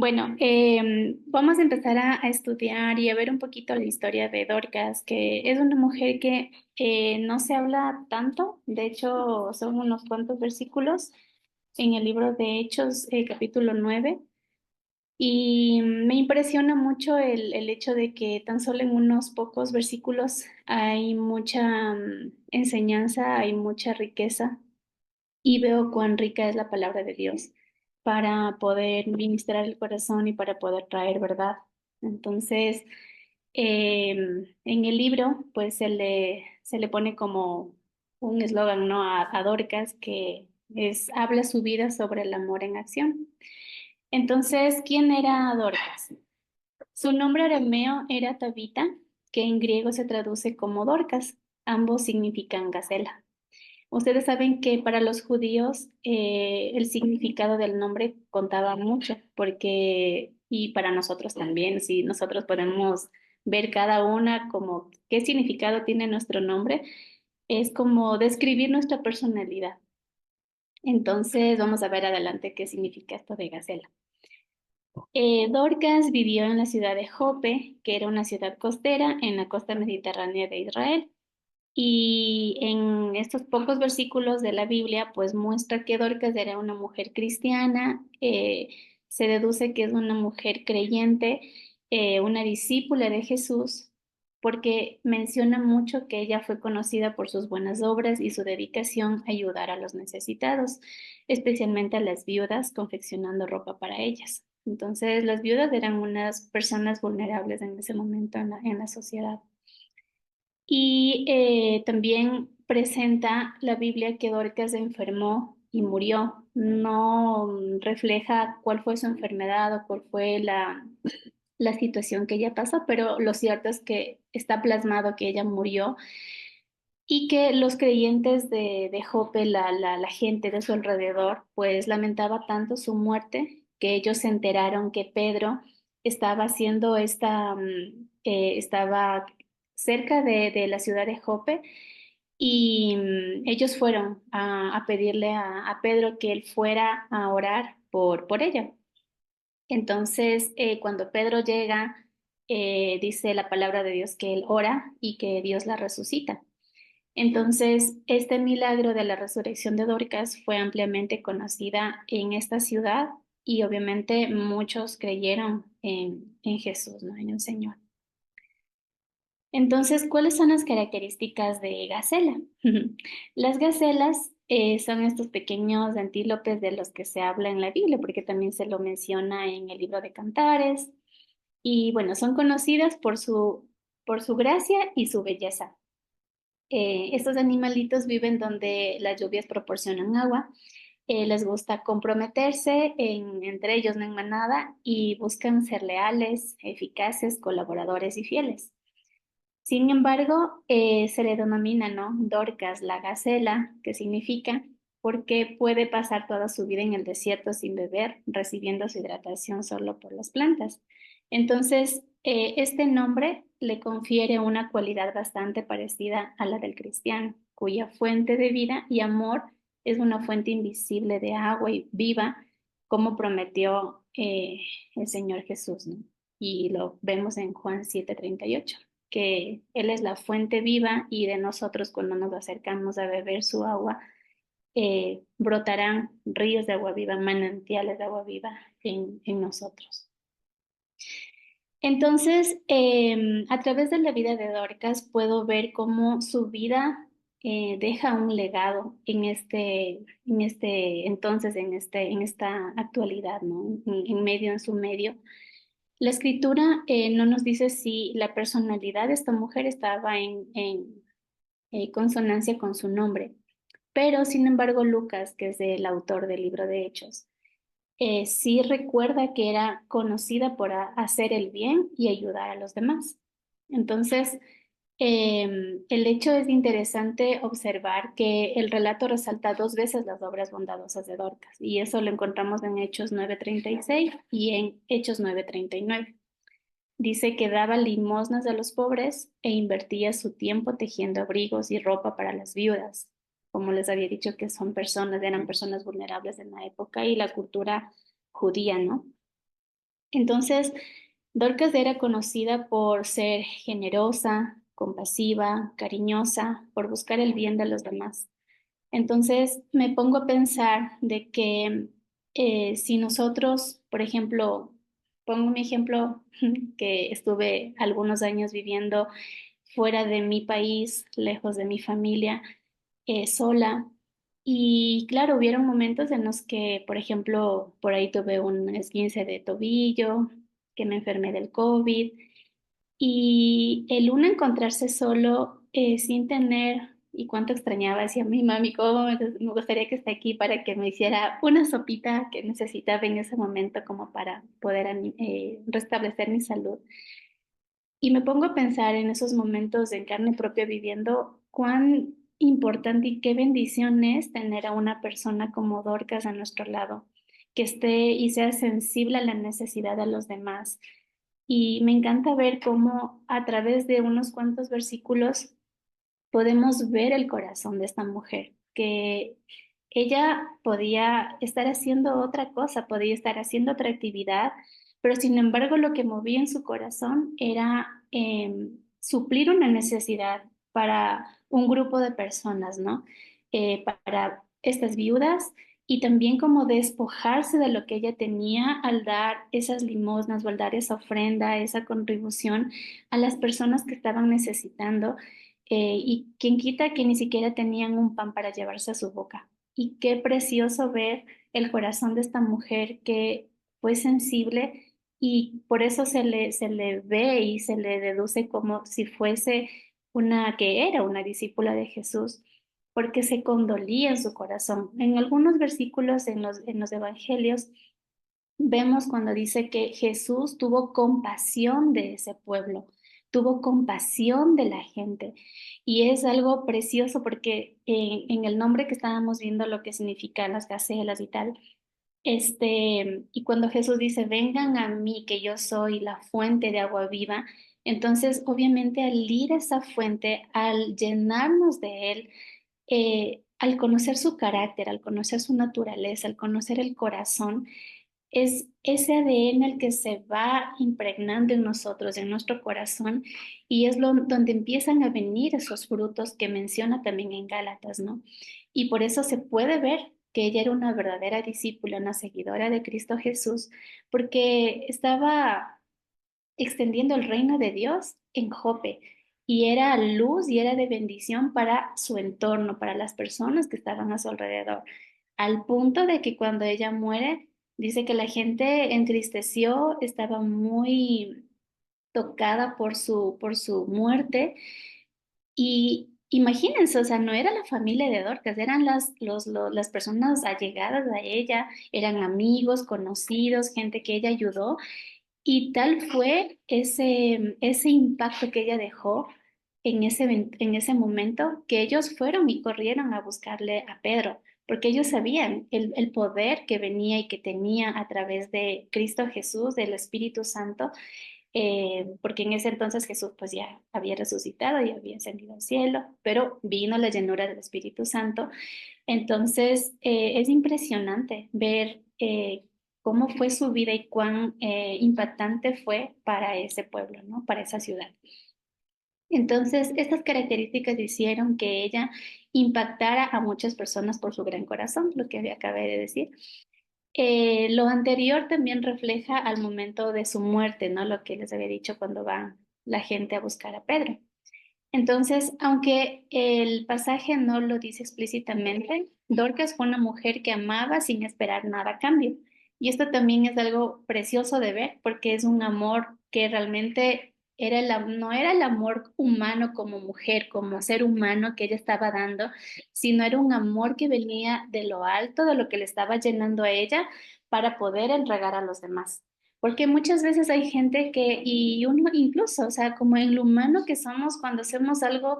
Bueno, vamos a empezar a estudiar y a ver un poquito la historia de Dorcas, que es una mujer que no se habla tanto. De hecho, son unos cuantos versículos en el libro de Hechos, capítulo 9. Y me impresiona mucho el hecho de que tan solo en unos pocos versículos hay mucha enseñanza, hay mucha riqueza, y veo cuán rica es la palabra de Dios para poder ministrar el corazón y para poder traer verdad. Entonces, en el libro, pues se le pone como un eslogan, ¿no? A Dorcas, que habla su vida sobre el amor en acción. Entonces, ¿quién era Dorcas? Su nombre arameo era Tabita, que en griego se traduce como Dorcas. Ambos significan gacela. Ustedes saben que para los judíos el significado del nombre contaba mucho, porque, y para nosotros también, si nosotros podemos ver cada una como qué significado tiene nuestro nombre, es como describir nuestra personalidad. Entonces, vamos a ver adelante qué significa esto de Gacela. Dorcas vivió en la ciudad de Jope, que era una ciudad costera en la costa mediterránea de Israel. Y en estos pocos versículos de la Biblia, pues muestra que Dorcas era una mujer cristiana, se deduce que es una mujer creyente, una discípula de Jesús, porque menciona mucho que ella fue conocida por sus buenas obras y su dedicación a ayudar a los necesitados, especialmente a las viudas, confeccionando ropa para ellas. Entonces, las viudas eran unas personas vulnerables en ese momento en la sociedad. Y también presenta la Biblia que Dorcas se enfermó y murió. No refleja cuál fue su enfermedad o cuál fue la situación que ella pasó, pero lo cierto es que está plasmado que ella murió y que los creyentes de Jope, la gente de su alrededor, pues lamentaba tanto su muerte que ellos se enteraron que Pedro estaba haciendo estaba cerca de la ciudad de Jope, y ellos fueron a pedirle a Pedro que él fuera a orar por ella. Entonces, cuando Pedro llega, dice la palabra de Dios que él ora y que Dios la resucita. Entonces, este milagro de la resurrección de Dorcas fue ampliamente conocida en esta ciudad, y obviamente muchos creyeron en Jesús, ¿no? En el Señor. Entonces, ¿cuáles son las características de gacela? Las gacelas son estos pequeños antílopes de los que se habla en la Biblia, porque también se lo menciona en el libro de Cantares. Y bueno, son conocidas por su gracia y su belleza. Estos animalitos viven donde las lluvias proporcionan agua. Les gusta comprometerse entre ellos, no en manada, y buscan ser leales, eficaces, colaboradores y fieles. Sin embargo, se le denomina, ¿no? Dorcas, la gacela, que significa porque puede pasar toda su vida en el desierto sin beber, recibiendo su hidratación solo por las plantas. Entonces, este nombre le confiere una cualidad bastante parecida a la del cristiano, cuya fuente de vida y amor es una fuente invisible de agua y viva, como prometió el Señor Jesús, ¿no? Y lo vemos en Juan 7:38, que Él es la fuente viva y de nosotros cuando nos acercamos a beber su agua, brotarán ríos de agua viva, manantiales de agua viva en nosotros. Entonces, a través de la vida de Dorcas puedo ver cómo su vida deja un legado en esta actualidad, ¿no? En su medio. La escritura no nos dice si la personalidad de esta mujer estaba en consonancia con su nombre, pero sin embargo Lucas, que es el autor del libro de Hechos, sí recuerda que era conocida por hacer el bien y ayudar a los demás. Entonces, el hecho es interesante observar que el relato resalta dos veces las obras bondadosas de Dorcas, y eso lo encontramos en Hechos 9:36 y en Hechos 9:39. Dice que daba limosnas a los pobres e invertía su tiempo tejiendo abrigos y ropa para las viudas. Como les había dicho, que eran personas vulnerables en la época y la cultura judía, ¿no? Entonces, Dorcas era conocida por ser generosa, compasiva, cariñosa, por buscar el bien de los demás. Entonces me pongo a pensar de que si nosotros, por ejemplo, pongo mi ejemplo que estuve algunos años viviendo fuera de mi país, lejos de mi familia, sola. Y claro, hubieron momentos en los que, por ejemplo, por ahí tuve un esguince de tobillo, que me enfermé del COVID y el uno encontrarse solo sin tener, y cuánto extrañaba, decía mi mami, cómo me gustaría que esté aquí para que me hiciera una sopita que necesitaba en ese momento como para poder restablecer mi salud. Y me pongo a pensar en esos momentos en carne propia viviendo cuán importante y qué bendición es tener a una persona como Dorcas a nuestro lado, que esté y sea sensible a la necesidad de los demás. Y me encanta ver cómo a través de unos cuantos versículos podemos ver el corazón de esta mujer, que ella podía estar haciendo otra cosa, podía estar haciendo otra actividad, pero sin embargo lo que movía en su corazón era suplir una necesidad para un grupo de personas, ¿no? Para estas viudas y también como despojarse de lo que ella tenía al dar esas limosnas o al dar esa ofrenda, esa contribución a las personas que estaban necesitando y quien quita que ni siquiera tenían un pan para llevarse a su boca. Y qué precioso ver el corazón de esta mujer que fue sensible y por eso se le ve y se le deduce como si fuese una que era una discípula de Jesús, porque se condolía en su corazón. En algunos versículos en los evangelios vemos cuando dice que Jesús tuvo compasión de ese pueblo, tuvo compasión de la gente. Y es algo precioso porque en el nombre que estábamos viendo lo que significan las gacelas y tal, y cuando Jesús dice, vengan a mí, que yo soy la fuente de agua viva, entonces obviamente al ir a esa fuente, al llenarnos de Él, al conocer su carácter, al conocer su naturaleza, al conocer el corazón, es ese ADN el que se va impregnando en nosotros, en nuestro corazón, y es donde empiezan a venir esos frutos que menciona también en Gálatas, ¿no? Y por eso se puede ver que ella era una verdadera discípula, una seguidora de Cristo Jesús, porque estaba extendiendo el reino de Dios en Jope. Y era luz y era de bendición para su entorno, para las personas que estaban a su alrededor, al punto de que cuando ella muere, dice que la gente entristeció, estaba muy tocada por su muerte. Y imagínense, o sea, no era la familia de Dorcas, eran las personas allegadas a ella, eran amigos, conocidos, gente que ella ayudó y tal fue ese impacto que ella dejó en ese momento que ellos fueron y corrieron a buscarle a Pedro, porque ellos sabían el poder que venía y que tenía a través de Cristo Jesús, del Espíritu Santo, porque en ese entonces Jesús pues ya había resucitado y había ascendido al cielo, pero vino la llenura del Espíritu Santo. Entonces, es impresionante ver cómo fue su vida y cuán impactante fue para ese pueblo, ¿no? Para esa ciudad. Entonces, estas características hicieron que ella impactara a muchas personas por su gran corazón, lo que acabé de decir. Lo anterior también refleja al momento de su muerte, ¿no? Lo que les había dicho cuando va la gente a buscar a Pedro. Entonces, aunque el pasaje no lo dice explícitamente, Dorcas fue una mujer que amaba sin esperar nada a cambio. Y esto también es algo precioso de ver, porque es un amor que realmente no era el amor humano como mujer, como ser humano que ella estaba dando, sino era un amor que venía de lo alto, de lo que le estaba llenando a ella para poder entregar a los demás. Porque muchas veces hay gente que, y uno incluso, o sea, como en lo humano que somos cuando hacemos algo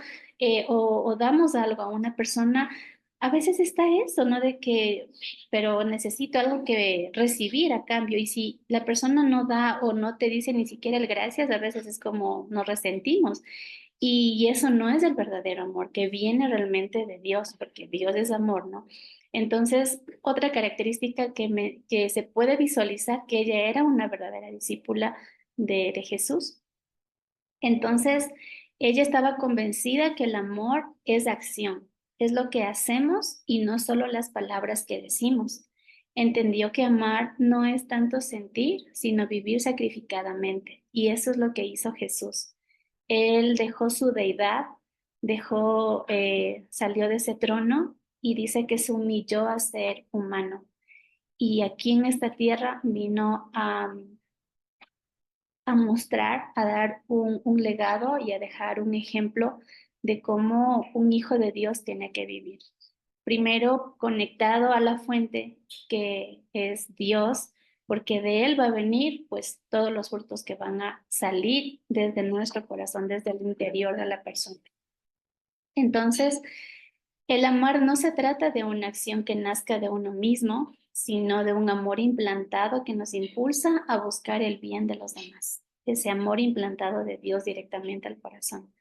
o damos algo a una persona, a veces está eso, ¿no? De que, pero necesito algo que recibir a cambio. Y si la persona no da o no te dice ni siquiera el gracias, a veces es como nos resentimos. Y eso no es el verdadero amor, que viene realmente de Dios, porque Dios es amor, ¿no? Entonces, otra característica que se puede visualizar que ella era una verdadera discípula de Jesús. Entonces, ella estaba convencida que el amor es acción, es lo que hacemos y no solo las palabras que decimos. Entendió que amar no es tanto sentir, sino vivir sacrificadamente. Y eso es lo que hizo Jesús. Él dejó su deidad, salió de ese trono y dice que se humilló a ser humano. Y aquí en esta tierra vino a mostrar, a dar un legado y a dejar un ejemplo de cómo un hijo de Dios tiene que vivir. Primero, conectado a la fuente que es Dios, porque de Él va a venir pues todos los frutos que van a salir desde nuestro corazón, desde el interior de la persona. Entonces, el amar no se trata de una acción que nazca de uno mismo, sino de un amor implantado que nos impulsa a buscar el bien de los demás. Ese amor implantado de Dios directamente al corazón.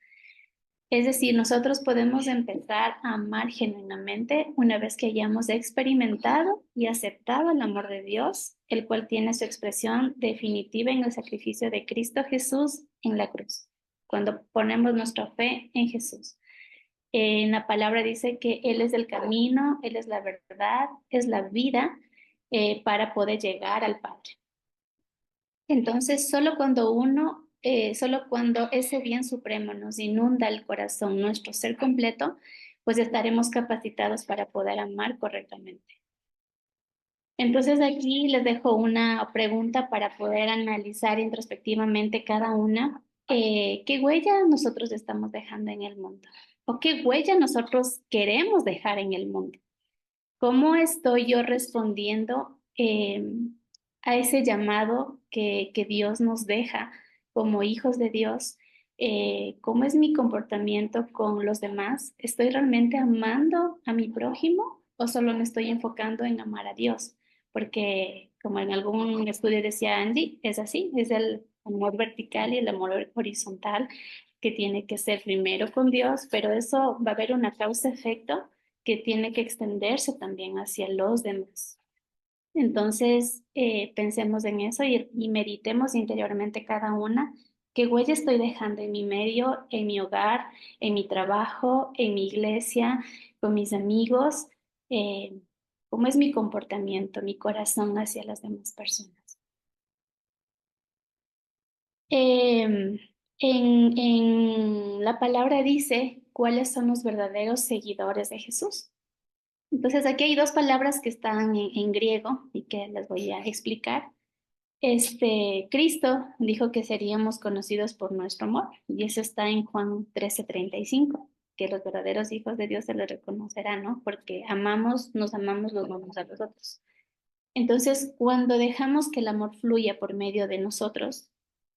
Es decir, nosotros podemos empezar a amar genuinamente una vez que hayamos experimentado y aceptado el amor de Dios, el cual tiene su expresión definitiva en el sacrificio de Cristo Jesús en la cruz, cuando ponemos nuestra fe en Jesús. En la palabra dice que Él es el camino, Él es la verdad, es la vida para poder llegar al Padre. Entonces, solo cuando ese bien supremo nos inunda el corazón, nuestro ser completo, pues estaremos capacitados para poder amar correctamente. Entonces, aquí les dejo una pregunta para poder analizar introspectivamente cada una. ¿Qué huella nosotros estamos dejando en el mundo? ¿O qué huella nosotros queremos dejar en el mundo? ¿Cómo estoy yo respondiendo a ese llamado que Dios nos deja como hijos de Dios? ¿Cómo es mi comportamiento con los demás? ¿Estoy realmente amando a mi prójimo o solo me estoy enfocando en amar a Dios? Porque como en algún estudio decía Andy, es así, es el amor vertical y el amor horizontal que tiene que ser primero con Dios, pero eso va a haber una causa-efecto que tiene que extenderse también hacia los demás. Entonces, pensemos en eso y meditemos interiormente cada una. ¿Qué huella estoy dejando en mi medio, en mi hogar, en mi trabajo, en mi iglesia, con mis amigos? Eh, ¿Cómo es mi comportamiento, mi corazón hacia las demás personas? Eh, en la palabra dice cuáles son los verdaderos seguidores de Jesús. Entonces, aquí hay dos palabras que están en griego y que les voy a explicar. Cristo dijo que seríamos conocidos por nuestro amor, y eso está en Juan 13:35, que los verdaderos hijos de Dios se les reconocerán, ¿no? Porque nos amamos los unos a los otros. Entonces, cuando dejamos que el amor fluya por medio de nosotros,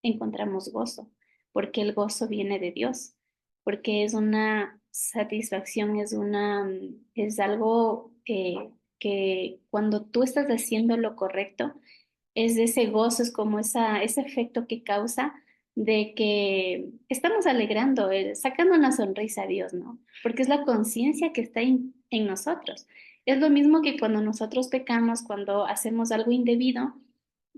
encontramos gozo, porque el gozo viene de Dios, porque es una satisfacción, es algo que cuando tú estás haciendo lo correcto, es ese gozo, es como ese efecto que causa de que estamos alegrando, sacando una sonrisa a Dios, ¿no? Porque es la conciencia que está en nosotros. Es lo mismo que cuando nosotros pecamos, cuando hacemos algo indebido,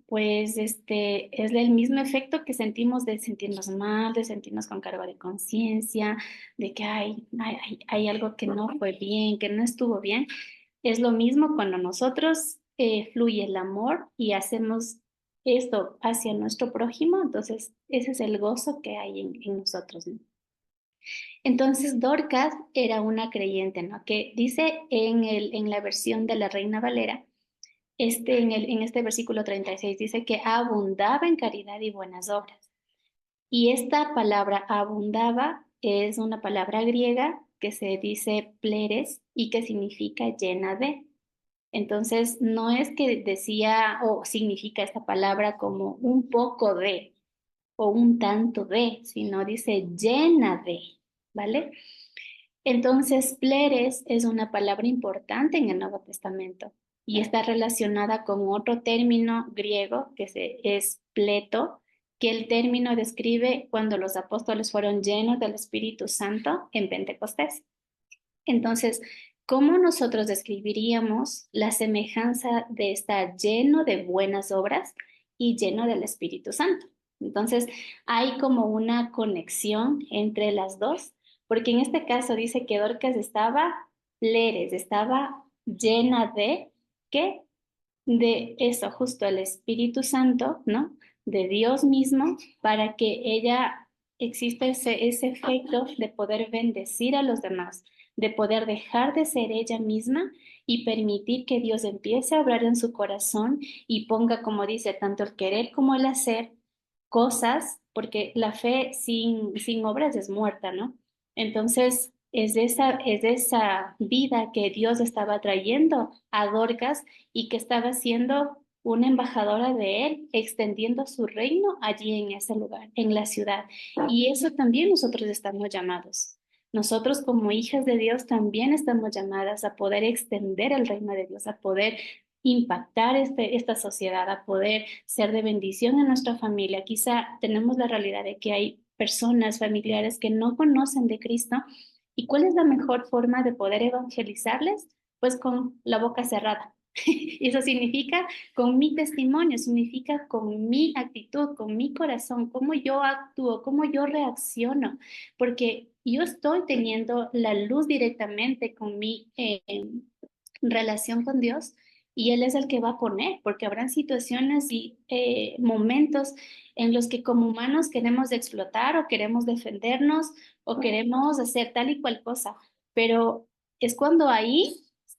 pues es el mismo efecto que sentimos de sentirnos mal, de sentirnos con cargo de conciencia, de que hay algo que no fue bien, que no estuvo bien. Es lo mismo cuando nosotros fluye el amor y hacemos esto hacia nuestro prójimo, entonces ese es el gozo que hay en nosotros, ¿no? Entonces Dorcas era una creyente, ¿no? Que dice en la versión de la Reina Valera, en este versículo 36 dice que abundaba en caridad y buenas obras. Y esta palabra abundaba es una palabra griega que se dice pleres y que significa llena de. Entonces, no es que decía o significa esta palabra como un poco de o un tanto de, sino dice llena de, ¿vale? Entonces, pleres es una palabra importante en el Nuevo Testamento y está relacionada con otro término griego es pleto, que el término describe cuando los apóstoles fueron llenos del Espíritu Santo en Pentecostés. Entonces, ¿Cómo nosotros describiríamos la semejanza de estar lleno de buenas obras y lleno del Espíritu Santo? Entonces, hay como una conexión entre las dos, porque en este caso dice que Dorcas estaba pleres, estaba llena de, ¿qué? De eso, justo el Espíritu Santo, ¿no? De Dios mismo, para que ella exista ese efecto de poder bendecir a los demás, de poder dejar de ser ella misma y permitir que Dios empiece a obrar en su corazón y ponga, como dice, tanto el querer como el hacer cosas, porque la fe sin obras es muerta, ¿no? Entonces, es de esa vida que Dios estaba trayendo a Dorcas y que estaba siendo una embajadora de él, extendiendo su reino allí en ese lugar, en la ciudad. Y eso también nosotros estamos llamados. Nosotros como hijas de Dios también estamos llamadas a poder extender el reino de Dios, a poder impactar esta sociedad, a poder ser de bendición en nuestra familia. Quizá tenemos la realidad de que hay personas, familiares que no conocen de Cristo. ¿Y cuál es la mejor forma de poder evangelizarles? Pues con la boca cerrada. Y eso significa con mi testimonio, significa con mi actitud, con mi corazón, cómo yo actúo, cómo yo reacciono, porque yo estoy teniendo la luz directamente con mi relación con Dios y Él es el que va a poner, porque habrán situaciones y momentos en los que como humanos queremos explotar o queremos defendernos o queremos hacer tal y cual cosa, pero es cuando ahí,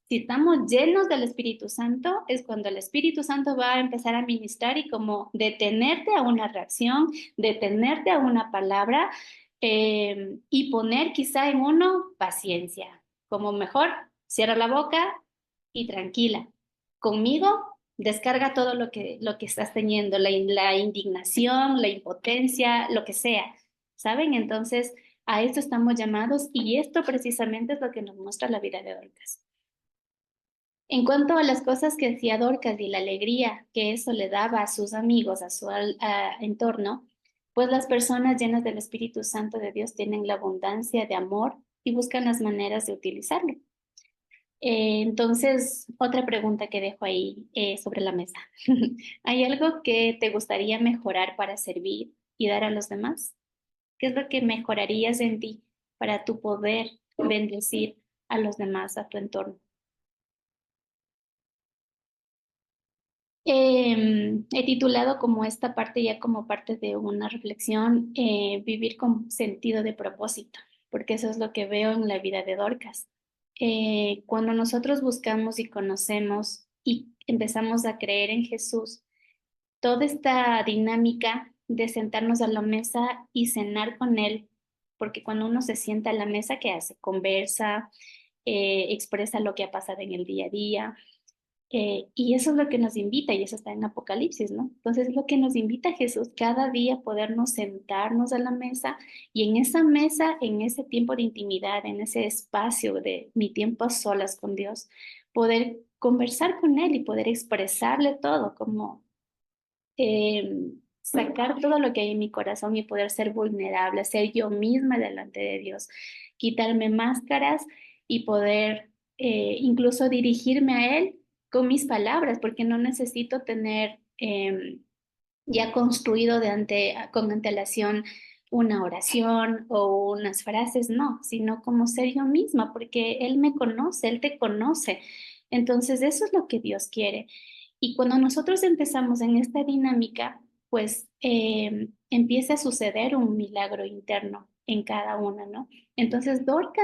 si estamos llenos del Espíritu Santo, es cuando el Espíritu Santo va a empezar a ministrar y como detenerte a una reacción, detenerte a una palabra y poner quizá en uno paciencia, como mejor cierra la boca y tranquila. Conmigo descarga todo lo que estás teniendo, la indignación, la impotencia, lo que sea, ¿saben? Entonces, a esto estamos llamados y esto precisamente es lo que nos muestra la vida de Dorcas. En cuanto a las cosas que hacía Dorcas y la alegría que eso le daba a sus amigos, a su entorno, pues las personas llenas del Espíritu Santo de Dios tienen la abundancia de amor y buscan las maneras de utilizarlo. Entonces, otra pregunta que dejo ahí sobre la mesa. ¿Hay algo que te gustaría mejorar para servir y dar a los demás? ¿Qué es lo que mejorarías en ti para tu poder bendecir a los demás, a tu entorno? He titulado como esta parte ya como parte de una reflexión, vivir con sentido de propósito, porque eso es lo que veo en la vida de Dorcas. Cuando nosotros buscamos y conocemos y empezamos a creer en Jesús, toda esta dinámica de sentarnos a la mesa y cenar con Él, porque cuando uno se sienta a la mesa, ¿qué hace? Conversa, expresa lo que ha pasado en el día a día y eso es lo que nos invita, y eso está en Apocalipsis, ¿no? Entonces, es lo que nos invita Jesús cada día podernos sentarnos a la mesa y en esa mesa, en ese tiempo de intimidad, en ese espacio de mi tiempo a solas con Dios, poder conversar con Él y poder expresarle todo, como sacar todo lo que hay en mi corazón y poder ser vulnerable, ser yo misma delante de Dios, quitarme máscaras y poder incluso dirigirme a Él con mis palabras, porque no necesito tener ya construido con antelación una oración o unas frases, no, sino como ser yo misma, porque Él me conoce, Él te conoce. Entonces, eso es lo que Dios quiere. Y cuando nosotros empezamos en esta dinámica, pues empieza a suceder un milagro interno en cada una, ¿no? Entonces, Dorca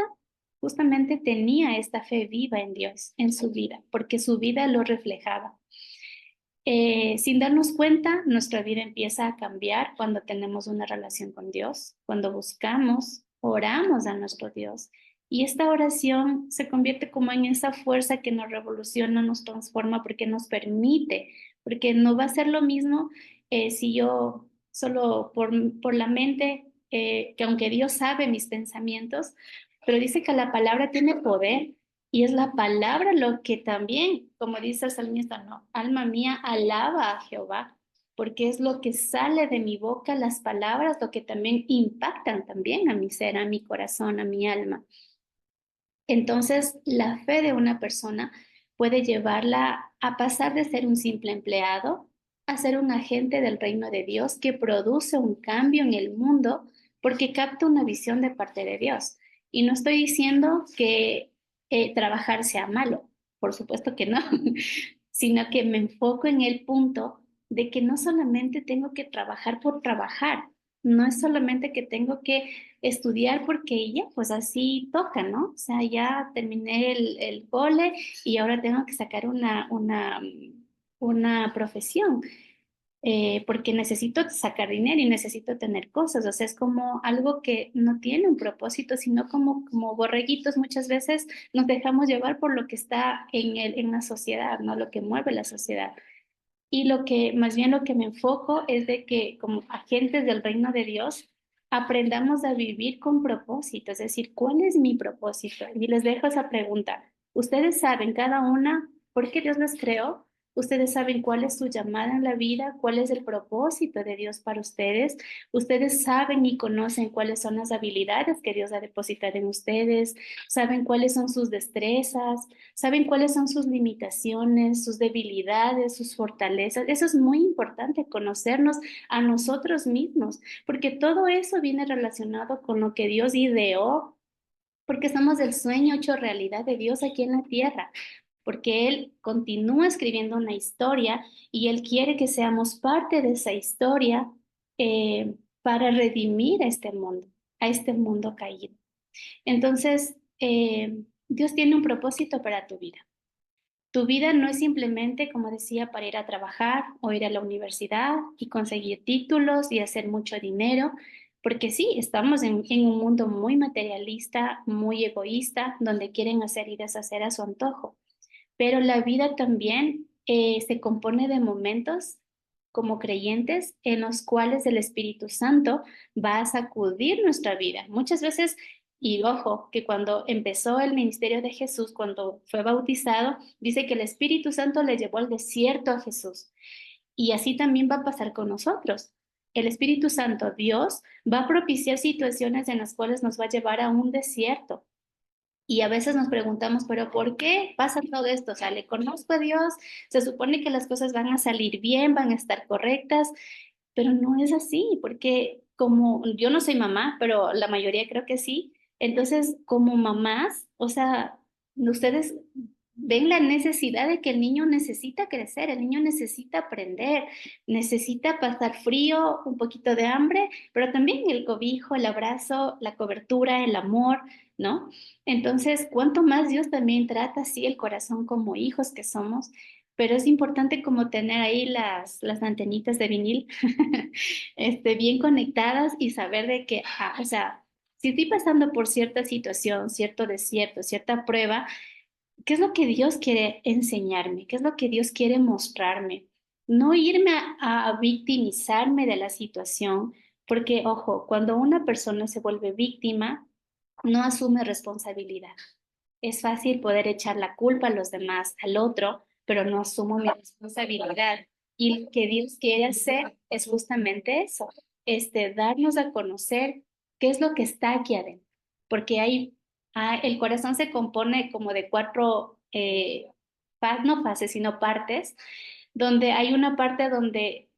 justamente tenía esta fe viva en Dios, en su vida, porque su vida lo reflejaba. Sin darnos cuenta, nuestra vida empieza a cambiar cuando tenemos una relación con Dios, cuando buscamos, oramos a nuestro Dios. Y esta oración se convierte como en esa fuerza que nos revoluciona, nos transforma, porque nos permite, porque no va a ser lo mismo si yo solo por la mente, que aunque Dios sabe mis pensamientos, pero dice que la palabra tiene poder y es la palabra lo que también, como dice el salmista, no, alma mía, alaba a Jehová, porque es lo que sale de mi boca, las palabras, lo que también impactan también a mi ser, a mi corazón, a mi alma. Entonces, la fe de una persona puede llevarla a pasar de ser un simple empleado a ser un agente del reino de Dios que produce un cambio en el mundo porque capta una visión de parte de Dios. Y no estoy diciendo que trabajar sea malo, por supuesto que no, sino que me enfoco en el punto de que no solamente tengo que trabajar por trabajar, no es solamente que tengo que estudiar porque ya, pues así toca, ¿no? O sea, ya terminé el cole y ahora tengo que sacar una profesión, porque necesito sacar dinero y necesito tener cosas. O sea, es como algo que no tiene un propósito, sino como borreguitos muchas veces nos dejamos llevar por lo que está en la sociedad, ¿no? Lo que mueve la sociedad. Y más bien lo que me enfoco es de que como agentes del reino de Dios, aprendamos a vivir con propósito, es decir, ¿cuál es mi propósito? Y les dejo esa pregunta. Ustedes saben cada una por qué Dios les creó. Ustedes saben cuál es su llamada en la vida, cuál es el propósito de Dios para ustedes. Ustedes saben y conocen cuáles son las habilidades que Dios ha depositado en ustedes. Saben cuáles son sus destrezas, saben cuáles son sus limitaciones, sus debilidades, sus fortalezas. Eso es muy importante, conocernos a nosotros mismos, porque todo eso viene relacionado con lo que Dios ideó, porque somos el sueño hecho realidad de Dios aquí en la tierra, porque Él continúa escribiendo una historia y Él quiere que seamos parte de esa historia, para redimir a este mundo caído. Entonces, Dios tiene un propósito para tu vida. Tu vida no es simplemente, como decía, para ir a trabajar o ir a la universidad y conseguir títulos y hacer mucho dinero, porque sí, estamos en un mundo muy materialista, muy egoísta, donde quieren hacer y deshacer a su antojo. Pero la vida también se compone de momentos como creyentes en los cuales el Espíritu Santo va a sacudir nuestra vida. Muchas veces, y ojo, que cuando empezó el ministerio de Jesús, cuando fue bautizado, dice que el Espíritu Santo le llevó al desierto a Jesús. Y así también va a pasar con nosotros. El Espíritu Santo, Dios, va a propiciar situaciones en las cuales nos va a llevar a un desierto. Y a veces nos preguntamos, pero ¿por qué pasa todo esto? O sea, le conozco a Dios, se supone que las cosas van a salir bien, van a estar correctas, pero no es así, porque como yo no soy mamá, pero la mayoría creo que sí. Entonces, como mamás, o sea, ustedes ven la necesidad de que el niño necesita crecer, el niño necesita aprender, necesita pasar frío, un poquito de hambre, pero también el cobijo, el abrazo, la cobertura, el amor, ¿no? Entonces, cuánto más Dios también trata así el corazón como hijos que somos, pero es importante como tener ahí las antenitas de vinil bien conectadas y saber de que, o sea, si estoy pasando por cierta situación, cierto desierto, cierta prueba, ¿qué es lo que Dios quiere enseñarme? ¿Qué es lo que Dios quiere mostrarme? No irme a victimizarme de la situación, porque, ojo, cuando una persona se vuelve víctima, no asume responsabilidad. Es fácil poder echar la culpa a los demás, al otro, pero no asumo mi responsabilidad. Y lo que Dios quiere hacer es justamente eso, darnos a conocer qué es lo que está aquí adentro. Porque el corazón se compone como de cuatro, no fases, sino partes, donde hay una parte donde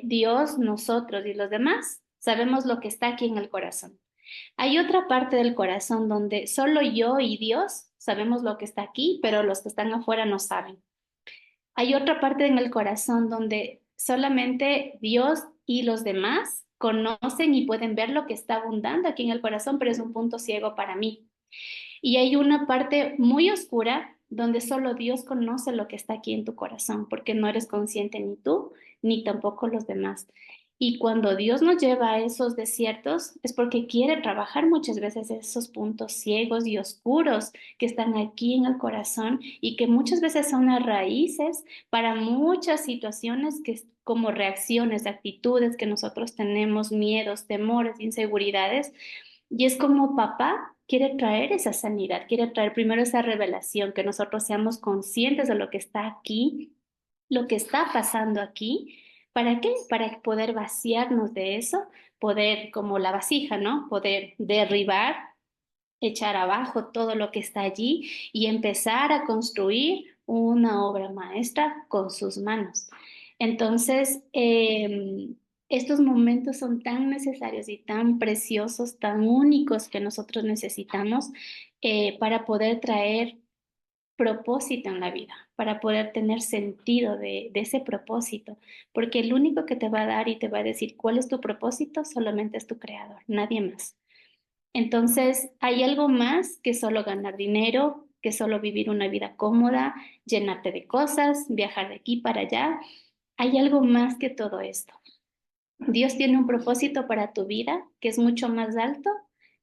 Dios, nosotros y los demás sabemos lo que está aquí en el corazón. Hay otra parte del corazón donde solo yo y Dios sabemos lo que está aquí, pero los que están afuera no saben. Hay otra parte en el corazón donde solamente Dios y los demás conocen y pueden ver lo que está abundando aquí en el corazón, pero es un punto ciego para mí. Y hay una parte muy oscura donde solo Dios conoce lo que está aquí en tu corazón, porque no eres consciente ni tú, ni tampoco los demás. Y cuando Dios nos lleva a esos desiertos, es porque quiere trabajar muchas veces esos puntos ciegos y oscuros que están aquí en el corazón y que muchas veces son las raíces para muchas situaciones como reacciones, actitudes que nosotros tenemos, miedos, temores, inseguridades y es como papá quiere traer esa sanidad, quiere traer primero esa revelación, que nosotros seamos conscientes de lo que está aquí, lo que está pasando aquí. ¿Para qué? Para poder vaciarnos de eso, poder, como la vasija, ¿no? Poder derribar echar abajo todo lo que está allí y empezar a construir una obra maestra con sus manos. Entonces, estos momentos son tan necesarios y tan preciosos, tan únicos que nosotros necesitamos para poder traer propósito en la vida, para poder tener sentido de ese propósito, porque el único que te va a dar y te va a decir cuál es tu propósito solamente es tu creador, nadie más. Entonces, hay algo más que solo ganar dinero, que solo vivir una vida cómoda, llenarte de cosas, viajar de aquí para allá. Hay algo más que todo esto. Dios tiene un propósito para tu vida que es mucho más alto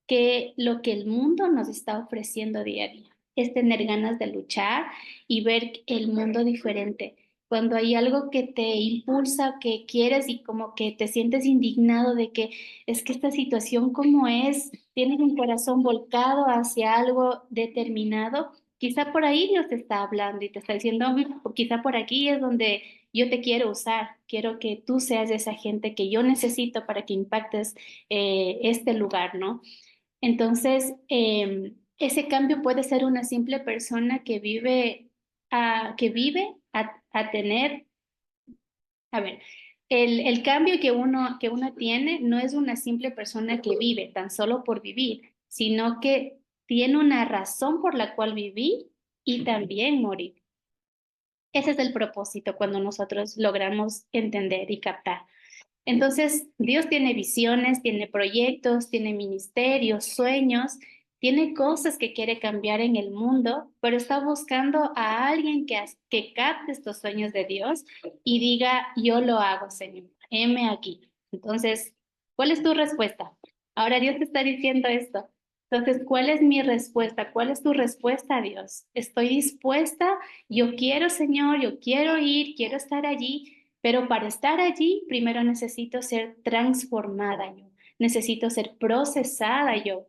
que lo que el mundo nos está ofreciendo día a día. Es tener ganas de luchar y ver el mundo diferente. Cuando hay algo que te impulsa, que quieres y como que te sientes indignado de que es que esta situación como es, tienes un corazón volcado hacia algo determinado, quizá por ahí Dios te está hablando y te está diciendo, "Mm, quizá por aquí es donde yo te quiero usar, quiero que tú seas esa gente que yo necesito para que impactes este lugar, ¿no? Entonces, ese cambio puede ser una simple persona que vive a tener, a ver, el cambio que uno tiene no es una simple persona que vive tan solo por vivir, sino que tiene una razón por la cual vivir y también morir. Ese es el propósito cuando nosotros logramos entender y captar. Entonces, Dios tiene visiones, tiene proyectos, tiene ministerios, sueños, tiene cosas que quiere cambiar en el mundo, pero está buscando a alguien que capte estos sueños de Dios y diga, yo lo hago, Señor, heme aquí. Entonces, ¿cuál es tu respuesta? Ahora Dios te está diciendo esto. Entonces, ¿cuál es mi respuesta? ¿Cuál es tu respuesta a Dios? Estoy dispuesta, yo quiero, Señor, yo quiero ir, quiero estar allí. Pero para estar allí, primero necesito ser transformada yo, necesito ser procesada yo.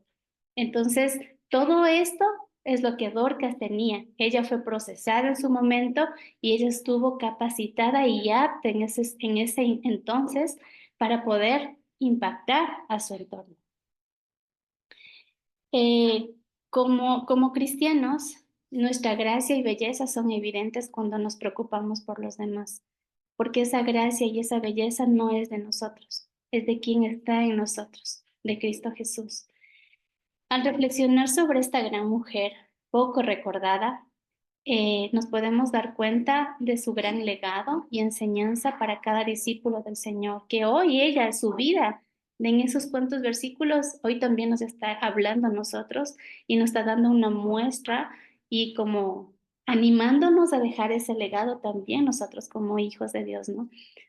Entonces, todo esto es lo que Dorcas tenía. Ella fue procesada en su momento y ella estuvo capacitada y apta en ese entonces para poder impactar a su entorno. Eh, como cristianos, nuestra gracia y belleza son evidentes cuando nos preocupamos por los demás, porque esa gracia y esa belleza no es de nosotros, es de quien está en nosotros, de Cristo Jesús. Al reflexionar sobre esta gran mujer, poco recordada, nos podemos dar cuenta de su gran legado y enseñanza para cada discípulo del Señor, que hoy ella, su vida, en esos cuantos versículos, hoy también nos está hablando a nosotros y nos está dando una muestra y como animándonos a dejar ese legado también nosotros como hijos de Dios, ¿no?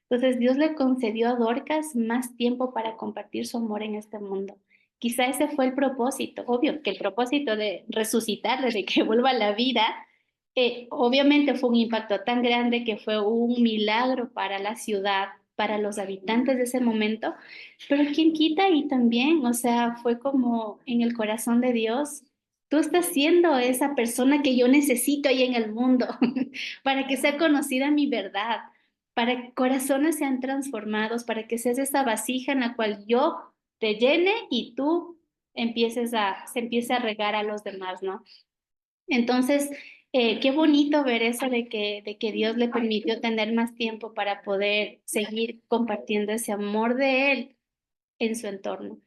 Entonces Dios le concedió a Dorcas más tiempo para compartir su amor en este mundo. Quizá ese fue el propósito, obvio que el propósito de resucitarle, de que vuelva a la vida, obviamente fue un impacto tan grande que fue un milagro para la ciudad, para los habitantes de ese momento, pero quién quita y también, o sea, fue como en el corazón de Dios, tú estás siendo esa persona que yo necesito ahí en el mundo para que sea conocida mi verdad, para que corazones sean transformados, para que seas esa vasija en la cual yo te llene y tú se empiece a regar a los demás, ¿no? Entonces, qué bonito ver eso de que Dios le permitió tener más tiempo para poder seguir compartiendo ese amor de Él en su entorno.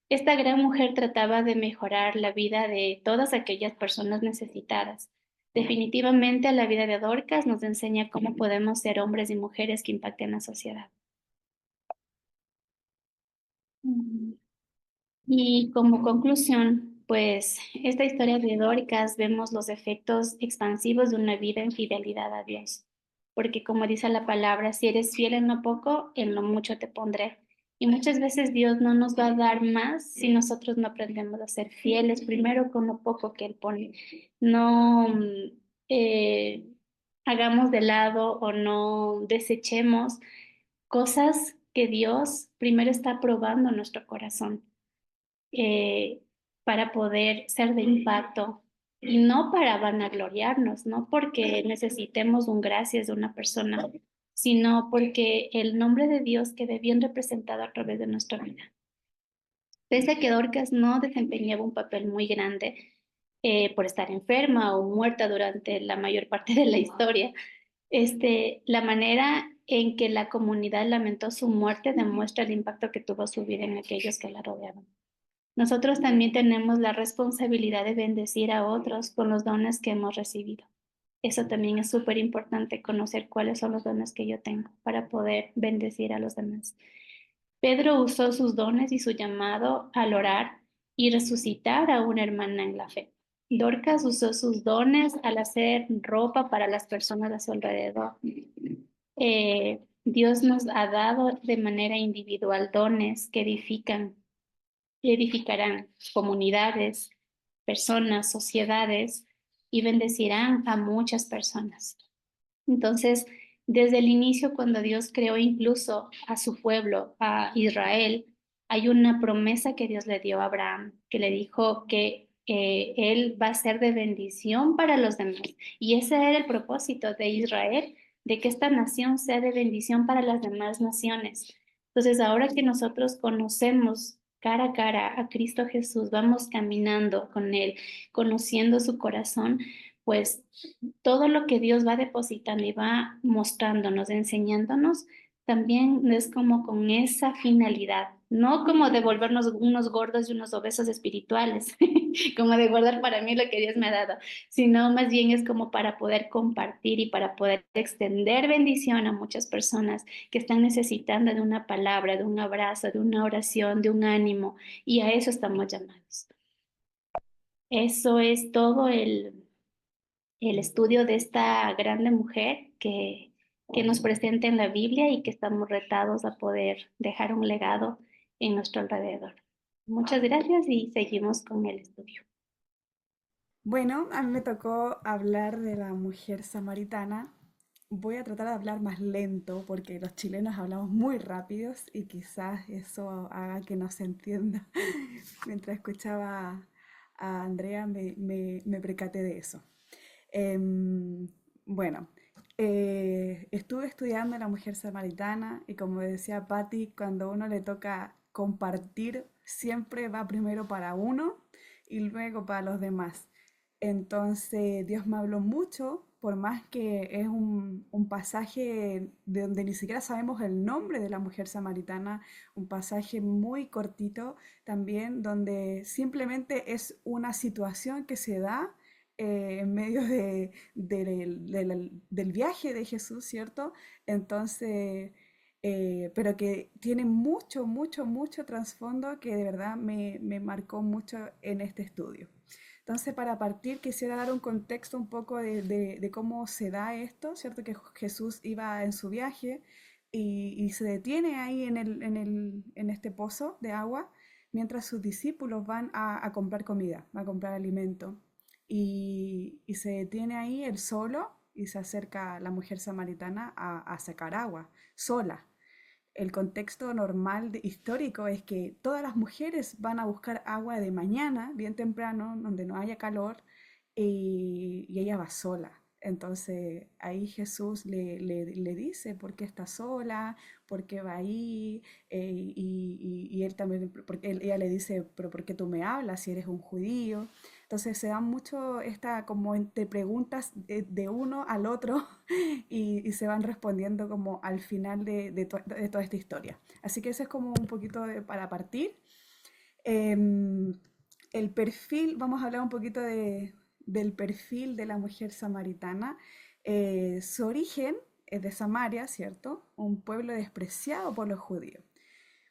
Esta gran mujer trataba de mejorar la vida de todas aquellas personas necesitadas. Definitivamente, la vida de Dorcas nos enseña cómo podemos ser hombres y mujeres que impacten la sociedad. Mm. Y como conclusión, pues esta historia de Dóricas vemos los efectos expansivos de una vida en fidelidad a Dios. Porque como dice la palabra, si eres fiel en lo poco, en lo mucho te pondré. Y muchas veces Dios no nos va a dar más si nosotros no aprendemos a ser fieles primero con lo poco que Él pone. No eh, hagamos de lado o no desechemos cosas que Dios primero está probando en nuestro corazón eh, para poder ser de impacto y no para vanagloriarnos, no porque necesitemos un gracias de una persona, sino porque el nombre de Dios quede bien representado a través de nuestra vida. Pese a que Dorcas no desempeñaba un papel muy grande por estar enferma o muerta durante la mayor parte de la historia, la manera en que la comunidad lamentó su muerte demuestra el impacto que tuvo su vida en aquellos que la rodeaban. Nosotros también tenemos la responsabilidad de bendecir a otros con los dones que hemos recibido. Eso también es súper importante, conocer cuáles son los dones que yo tengo para poder bendecir a los demás. Pedro usó sus dones y su llamado al orar y resucitar a una hermana en la fe. Dorcas usó sus dones al hacer ropa para las personas a su alrededor. Dios nos ha dado de manera individual dones que edifican y edificarán comunidades, personas, sociedades y bendecirán a muchas personas. Entonces, desde el inicio, cuando Dios creó incluso a su pueblo, a Israel, hay una promesa que Dios le dio a Abraham, que le dijo que él va a ser de bendición para los demás. Y ese era el propósito de Israel, de que esta nación sea de bendición para las demás naciones. Entonces, ahora que nosotros conocemos cara a cara a Cristo Jesús, vamos caminando con Él, conociendo su corazón, pues todo lo que Dios va depositando y va mostrándonos, enseñándonos, también es como con esa finalidad, no como de volvernos unos gordos y unos obesos espirituales, como de guardar para mí lo que Dios me ha dado, sino más bien es como para poder compartir y para poder extender bendición a muchas personas que están necesitando de una palabra, de un abrazo, de una oración, de un ánimo, y a eso estamos llamados. Eso es todo el estudio de esta grande mujer que nos presenta en la Biblia y que estamos retados a poder dejar un legado en nuestro alrededor. Muchas gracias y seguimos con el estudio. Bueno, a mí me tocó hablar de la mujer samaritana. Voy a tratar de hablar más lento porque los chilenos hablamos muy rápidos y quizás eso haga que no se entienda. Mientras escuchaba a Andrea me percaté de eso. Em, bueno, estuve estudiando la mujer samaritana y como decía Patti, cuando uno le toca compartir, siempre va primero para uno y luego para los demás. Entonces Dios me habló mucho, por más que es un pasaje de donde ni siquiera sabemos el nombre de la mujer samaritana, un pasaje muy cortito también, donde simplemente es una situación que se da en medio del viaje de Jesús, ¿cierto? Entonces, pero que tiene mucho, mucho, mucho trasfondo que de verdad me marcó mucho en este estudio. Entonces, para partir, quisiera dar un contexto un poco de cómo se da esto, ¿cierto? Que Jesús iba en su viaje y se detiene ahí en este pozo de agua mientras sus discípulos van a comprar comida, a comprar alimento. Y se detiene ahí él solo y se acerca la mujer samaritana a sacar agua, sola. El contexto normal histórico es que todas las mujeres van a buscar agua de mañana, bien temprano, donde no haya calor, y ella va sola. Entonces ahí Jesús le dice por qué está sola, por qué va ahí, y él también, porque ella le dice, pero ¿por qué tú me hablas si eres un judío? Entonces se dan mucho esta como entre preguntas de uno al otro y se van respondiendo como al final de toda esta historia. Así que eso es como un poquito para partir. Em, el perfil, vamos a hablar un poquito del perfil de la mujer samaritana. Su origen es de Samaria, ¿cierto? Un pueblo despreciado por los judíos.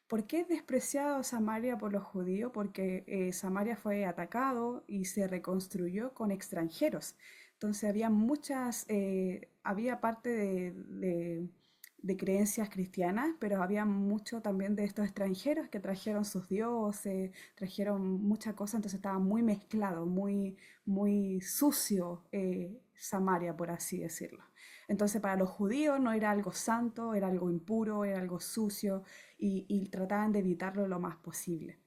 ¿Por qué es despreciado Samaria por los judíos? Porque Samaria fue atacado y se reconstruyó con extranjeros. Entonces había había parte de creencias cristianas, pero había mucho también de estos extranjeros que trajeron sus dioses, trajeron muchas cosas, entonces estaba muy mezclado, muy sucio Samaria, por así decirlo. Entonces para los judíos no era algo santo, era algo impuro, era algo sucio y trataban de evitarlo lo más posible.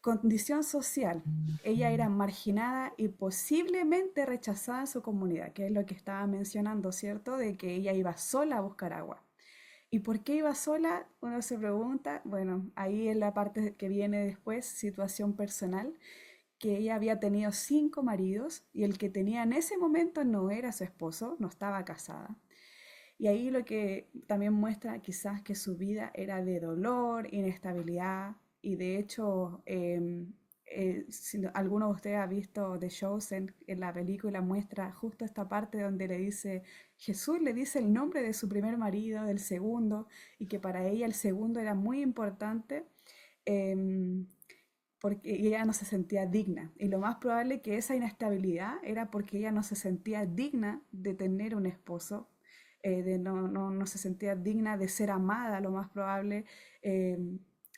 Condición social. Ella era marginada y posiblemente rechazada en su comunidad, que es lo que estaba mencionando, ¿cierto? De que ella iba sola a buscar agua. ¿Y por qué iba sola? Uno se pregunta. Bueno, ahí es la parte que viene después, situación personal, que ella había tenido 5 maridos y el que tenía en ese momento no era su esposo, no estaba casada. Y ahí lo que también muestra quizás que su vida era de dolor, inestabilidad y de hecho, si alguno de ustedes ha visto The Chosen, en la película muestra justo esta parte donde le dice, Jesús le dice el nombre de su primer marido, del segundo, y que para ella el segundo era muy importante. em, Porque ella no se sentía digna. Y lo más probable que esa inestabilidad era porque ella no se sentía digna de tener un esposo, no se sentía digna de ser amada, lo más probable. eh,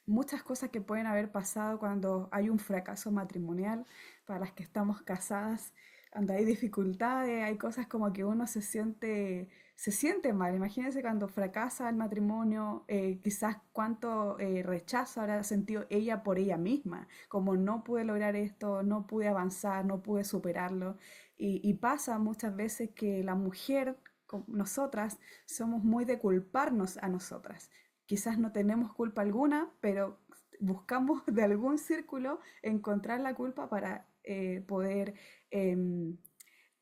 Muchas cosas que pueden haber pasado cuando hay un fracaso matrimonial, para las que estamos casadas, cuando hay dificultades, hay cosas como que uno se siente mal. Imagínense cuando fracasa el matrimonio, quizás cuánto rechazo habrá sentido ella por ella misma, como no pude lograr esto, no pude avanzar, no pude superarlo. Y pasa muchas veces que la mujer, nosotras, somos muy de culparnos a nosotras. Quizás no tenemos culpa alguna, pero buscamos de algún círculo encontrar la culpa para poder em,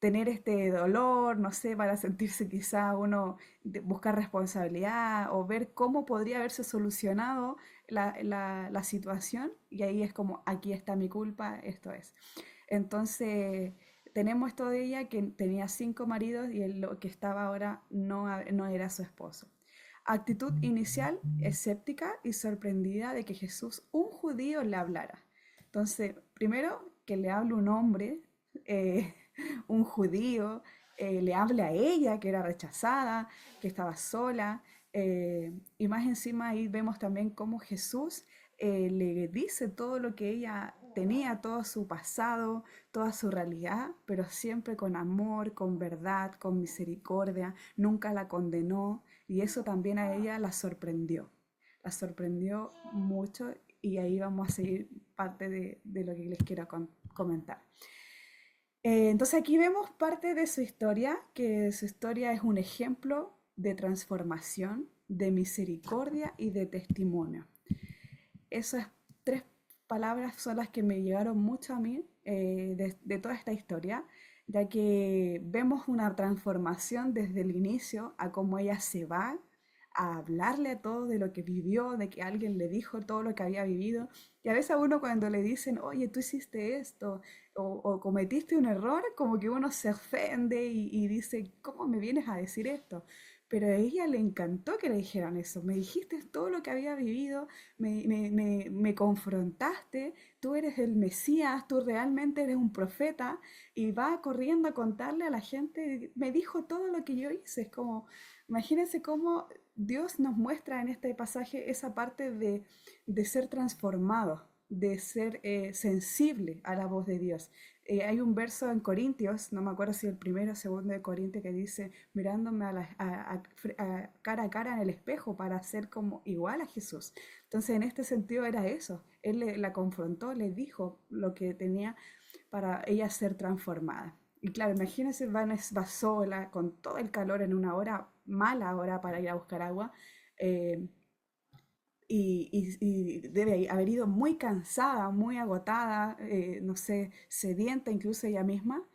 tener este dolor, no sé, para sentirse quizá uno, buscar responsabilidad o ver cómo podría haberse solucionado la situación y ahí es como, aquí está mi culpa, esto es. Entonces, tenemos esto de ella que tenía 5 maridos y lo que estaba ahora no era su esposo. Actitud inicial, escéptica y sorprendida de que Jesús, un judío, le hablara. Entonces, primero que le hable un hombre, eh, un judío, le habla a ella que era rechazada, que estaba sola, y más encima ahí vemos también cómo Jesús le dice todo lo que ella tenía, todo su pasado, toda su realidad, pero siempre con amor, con verdad, con misericordia, nunca la condenó y eso también a ella la sorprendió mucho y ahí vamos a seguir parte de lo que les quiero comentar. Entonces aquí vemos parte de su historia, que su historia es un ejemplo de transformación, de misericordia y de testimonio. Esas 3 palabras son las que me llegaron mucho a mí de toda esta historia, ya que vemos una transformación desde el inicio a cómo ella se va a hablarle a todo de lo que vivió, de que alguien le dijo todo lo que había vivido. Y a veces a uno cuando le dicen, oye, tú hiciste esto o cometiste un error, como que uno se ofende y dice, ¿cómo me vienes a decir esto? Pero a ella le encantó que le dijeran eso. Me dijiste todo lo que había vivido, me confrontaste, tú eres el Mesías, tú realmente eres un profeta, y va corriendo a contarle a la gente, me dijo todo lo que yo hice. Es como, imagínense cómo Dios nos muestra en este pasaje esa parte de ser transformado, de ser sensible a la voz de Dios. Hay un verso en Corintios, no me acuerdo si el primero o segundo de Corintios, que dice, mirándome cara a cara en el espejo para ser como igual a Jesús. Entonces, en este sentido era eso. Él la confrontó, le dijo lo que tenía para ella ser transformada. Y claro, imagínense, va sola, con todo el calor en una hora, mala hora para ir a buscar agua, eh, y debe haber ido muy cansada, muy agotada, no sé, sedienta incluso ella misma,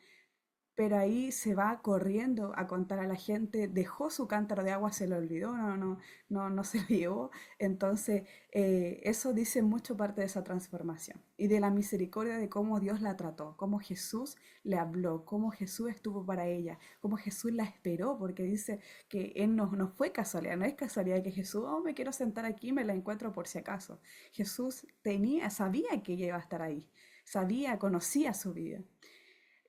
pero ahí se va corriendo a contar a la gente, dejó su cántaro de agua, se lo olvidó, no se lo llevó. Entonces, eso dice mucho parte de esa transformación y de la misericordia de cómo Dios la trató, cómo Jesús le habló, cómo Jesús estuvo para ella, cómo Jesús la esperó, porque dice que Él no fue casualidad, no es casualidad que Jesús, oh, me quiero sentar aquí, me la encuentro por si acaso. Jesús sabía que ella iba a estar ahí, sabía, conocía su vida.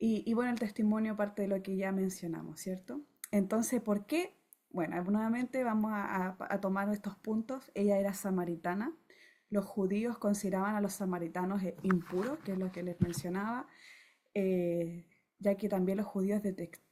Y bueno, el testimonio parte de lo que ya mencionamos, ¿cierto? Entonces, ¿por qué? Bueno, nuevamente vamos a tomar estos puntos. Ella era samaritana. Los judíos consideraban a los samaritanos impuros, que es lo que les mencionaba, eh, ya que también los judíos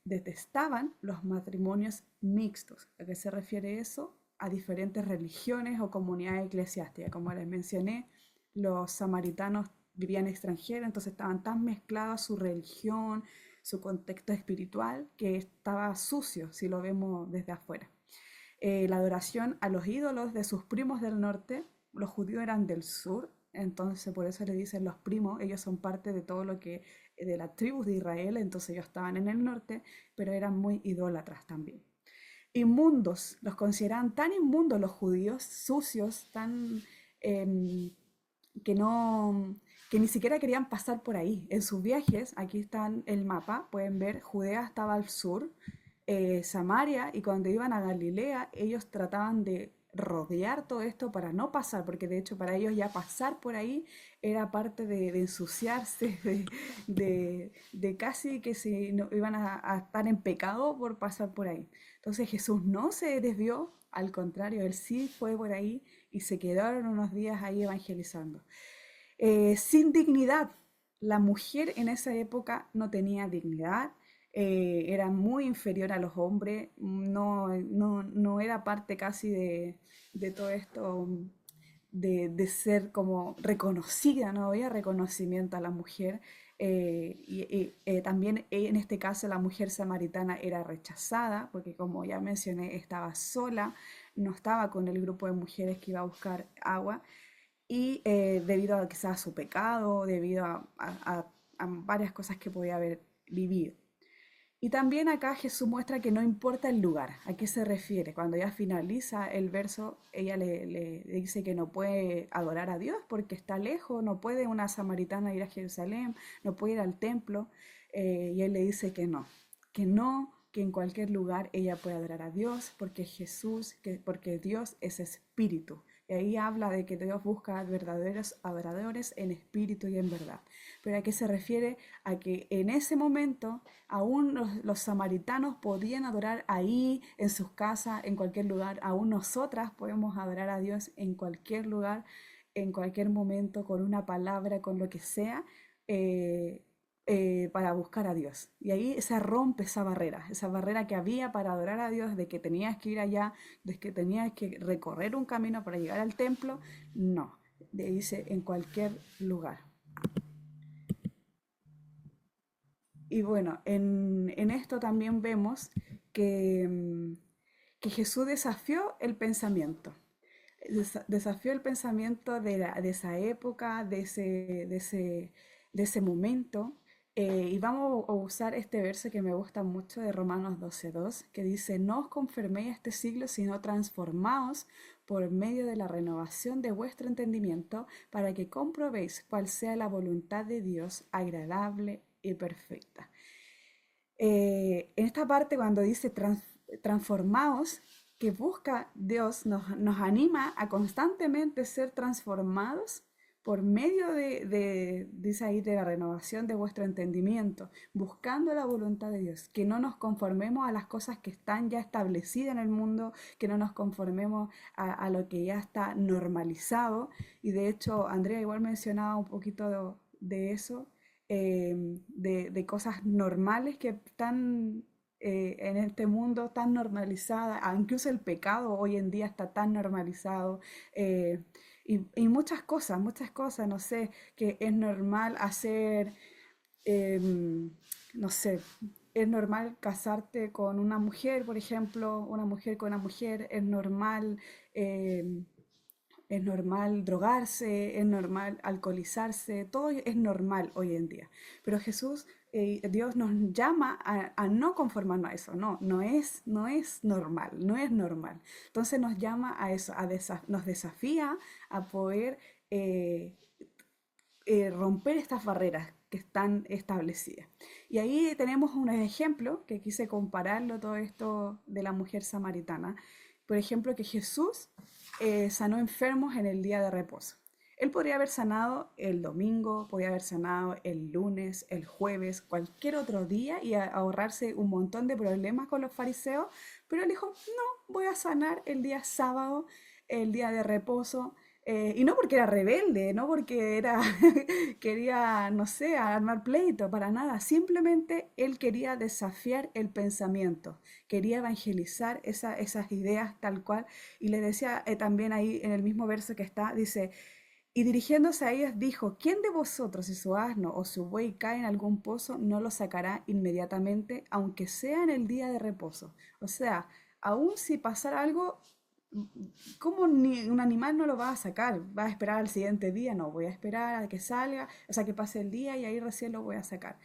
detestaban los matrimonios mixtos. ¿A qué se refiere eso? A diferentes religiones o comunidades eclesiásticas. Como les mencioné, los samaritanos vivían extranjeros, entonces estaban tan mezclados su religión, su contexto espiritual, que estaba sucio si lo vemos desde afuera. la adoración a los ídolos de sus primos del norte. Los judíos eran del sur, entonces por eso le dicen los primos, ellos son parte de todo lo que, de las tribus de Israel, entonces ellos estaban en el norte, pero eran muy idólatras también. Inmundos, los consideraban tan inmundos los judíos, sucios, tan em, que no, que ni siquiera querían pasar por ahí. En sus viajes, aquí está el mapa, pueden ver, Judea estaba al sur, Samaria, y cuando iban a Galilea, ellos trataban de rodear todo esto para no pasar, porque de hecho para ellos ya pasar por ahí era parte de ensuciarse, de casi que se no, iban a estar en pecado por pasar por ahí. Entonces Jesús no se desvió, al contrario, él sí fue por ahí y se quedaron unos días ahí evangelizando. Sin dignidad. La mujer en esa época no tenía dignidad, era muy inferior a los hombres, no era parte casi de todo esto de ser como reconocida, no había reconocimiento a la mujer. También en este caso la mujer samaritana era rechazada porque como ya mencioné estaba sola, no estaba con el grupo de mujeres que iba a buscar agua y debido a quizás a su pecado, debido a varias cosas que podía haber vivido. Y también acá Jesús muestra que no importa el lugar, a qué se refiere. Cuando ya finaliza el verso, ella le dice que no puede adorar a Dios porque está lejos, no puede una samaritana ir a Jerusalén, no puede ir al templo, y él le dice que no, que en cualquier lugar ella puede adorar a Dios porque Jesús, porque Dios es espíritu. Y ahí habla de que Dios busca verdaderos adoradores en espíritu y en verdad. Pero a qué se refiere a que en ese momento aún los samaritanos podían adorar ahí, en sus casas, en cualquier lugar. Aún nosotras podemos adorar a Dios en cualquier lugar, en cualquier momento, con una palabra, con lo que sea, eh, para buscar a Dios. Y ahí se rompe esa barrera que había para adorar a Dios, de que tenías que ir allá, de que tenías que recorrer un camino para llegar al templo. No, dice en cualquier lugar. Y bueno, en esto también vemos que, que Jesús desafió el pensamiento. Desafió el pensamiento de esa época, de ese momento. Y vamos a usar este verso que me gusta mucho de Romanos 12:2, que dice, no os conforméis a este siglo, sino transformaos por medio de la renovación de vuestro entendimiento, para que comprobéis cuál sea la voluntad de Dios, agradable y perfecta. En esta parte cuando dice transformaos, que busca Dios, nos anima a constantemente ser transformados por medio dice ahí, de la renovación de vuestro entendimiento, buscando la voluntad de Dios, que no nos conformemos a las cosas que están ya establecidas en el mundo, que no nos conformemos a lo que ya está normalizado. Y de hecho, Andrea igual mencionaba un poquito de eso, de cosas normales que están en este mundo tan normalizadas, incluso el pecado hoy en día está tan normalizado, y muchas cosas, no sé, que es normal hacer, no sé, es normal casarte con una mujer, por ejemplo, una mujer con una mujer, em, es normal drogarse, es normal alcoholizarse, todo es normal hoy en día. Pero Jesús, Dios nos llama a no conformarnos a eso, no es normal, no es normal. Entonces nos llama a eso, nos desafía a poder romper estas barreras que están establecidas. Y ahí tenemos un ejemplo que quise compararlo todo esto de la mujer samaritana. Por ejemplo, que Jesús sanó enfermos en el día de reposo. Él podría haber sanado el domingo, podría haber sanado el lunes, el jueves, cualquier otro día y ahorrarse un montón de problemas con los fariseos, pero él dijo, no, voy a sanar el día sábado, el día de reposo, y no porque era rebelde, no porque era quería, no sé, armar pleito, para nada. Simplemente él quería desafiar el pensamiento, quería evangelizar esas ideas tal cual. Y le decía también ahí en el mismo verso que está, dice, y dirigiéndose a ellos dijo, ¿quién de vosotros si su asno o su buey cae en algún pozo no lo sacará inmediatamente, aunque sea en el día de reposo? O sea, aún si pasara algo, ¿cómo un animal no lo va a sacar? ¿Va a esperar al siguiente día? No, voy a esperar a que salga, o sea, que pase el día y ahí recién lo voy a sacar.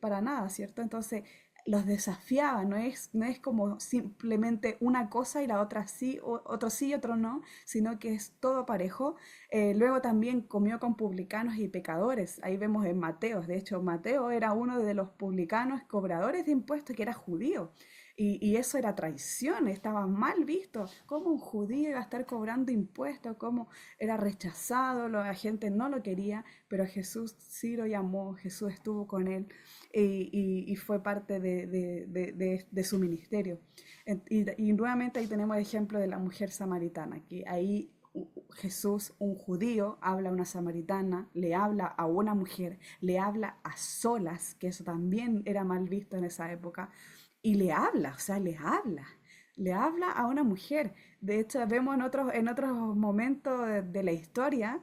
Para nada, ¿cierto? Entonces los desafiaba, no es como simplemente una cosa y la otra sí, otro sí y otro no, sino que es todo parejo. Luego también comió con publicanos y pecadores, ahí vemos en Mateo, de hecho Mateo era uno de los publicanos cobradores de impuestos que era judío. Y eso era traición, estaba mal visto. ¿Cómo un judío iba a estar cobrando impuestos? ¿Cómo era rechazado? La gente no lo quería, pero Jesús sí lo llamó, Jesús estuvo con él y fue parte de su ministerio. Y nuevamente ahí tenemos el ejemplo de la mujer samaritana, que ahí Jesús, un judío, habla a una samaritana, le habla a una mujer, le habla a solas, que eso también era mal visto en esa época, y le habla, o sea, le habla a una mujer. De hecho, vemos en otros momentos de la historia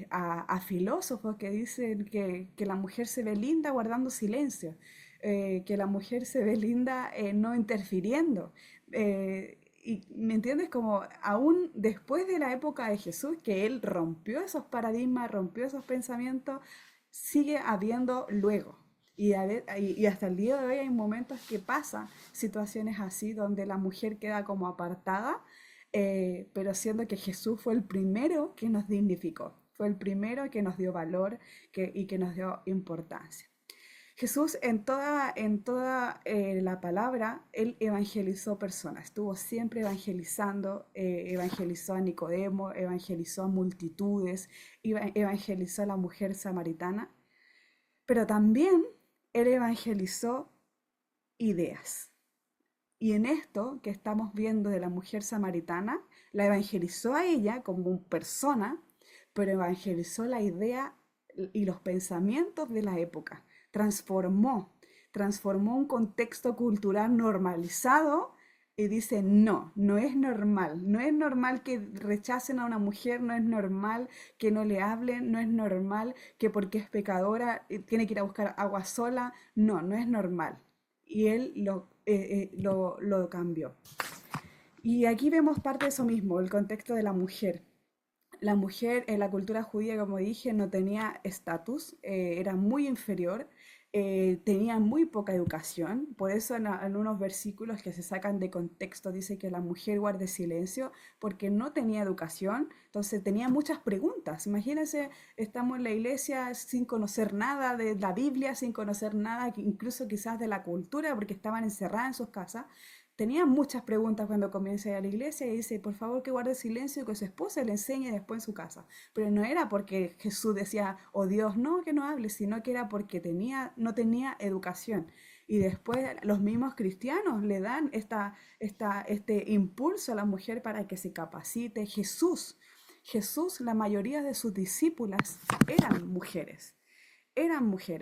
a filósofos que dicen que la mujer se ve linda guardando silencio, que la mujer se ve linda no interfiriendo. Y me entiendes, como aún después de la época de Jesús, que él rompió esos paradigmas, rompió esos pensamientos, sigue habiendo luego. Y hasta el día de hoy hay momentos que pasan situaciones así donde la mujer queda como apartada, pero siendo que Jesús fue el primero que nos dignificó, fue el primero que nos dio valor y que nos dio importancia. Jesús en toda la palabra, él evangelizó personas, estuvo siempre evangelizando, evangelizó a Nicodemo, evangelizó a multitudes, evangelizó a la mujer samaritana, pero también él evangelizó ideas. Y en esto que estamos viendo de la mujer samaritana, la evangelizó a ella como persona, pero evangelizó la idea y los pensamientos de la época. Transformó un contexto cultural normalizado y dice, no, no es normal que rechacen a una mujer, no es normal que no le hablen, no es normal que porque es pecadora tiene que ir a buscar agua sola, no, no es normal. Y él lo cambió. Y aquí vemos parte de eso mismo, el contexto de la mujer. La mujer en la cultura judía, como dije, no tenía estatus, era muy inferior, tenía muy poca educación, por eso en unos versículos que se sacan de contexto dice que la mujer guarde silencio, porque no tenía educación, entonces tenía muchas preguntas. Imagínense, estamos en la iglesia sin conocer nada de la Biblia, sin conocer nada, incluso quizás de la cultura, porque estaban encerradas en sus casas, tenía muchas preguntas cuando comienza a ir a la iglesia y dice, por favor que guarde silencio y que su esposa le enseñe después en su casa. Pero no era porque Jesús decía, oh Dios, no, que no hable, sino que era porque no tenía educación. Y después los mismos cristianos le dan este impulso a la mujer para que se capacite. Jesús, la mayoría de sus discípulas eran mujeres.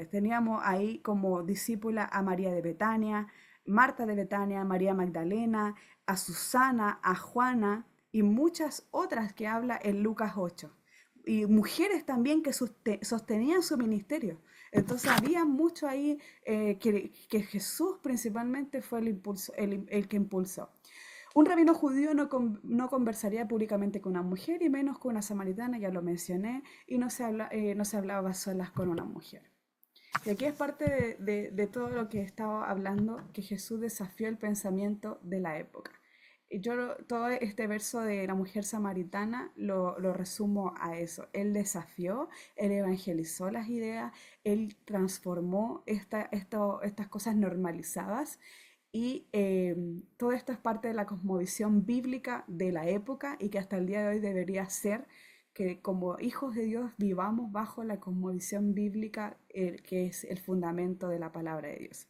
Teníamos ahí como discípula a María de Betania, Marta de Betania, María Magdalena, a Susana, a Juana y muchas otras que habla en Lucas 8. Y mujeres también que sostenían su ministerio. Entonces había mucho ahí que Jesús principalmente fue el que impulsó. Un rabino judío no conversaría públicamente con una mujer y menos con una samaritana, ya lo mencioné, y no se hablaba a solas con una mujer. Y aquí es parte de todo lo que estaba hablando, que Jesús desafió el pensamiento de la época. Y yo todo este verso de la mujer samaritana lo resumo a eso. Él desafió, él evangelizó las ideas, él transformó estas cosas normalizadas y todo esto es parte de la cosmovisión bíblica de la época y que hasta el día de hoy debería ser que como hijos de Dios vivamos bajo la cosmovisión bíblica que es el fundamento de la palabra de Dios.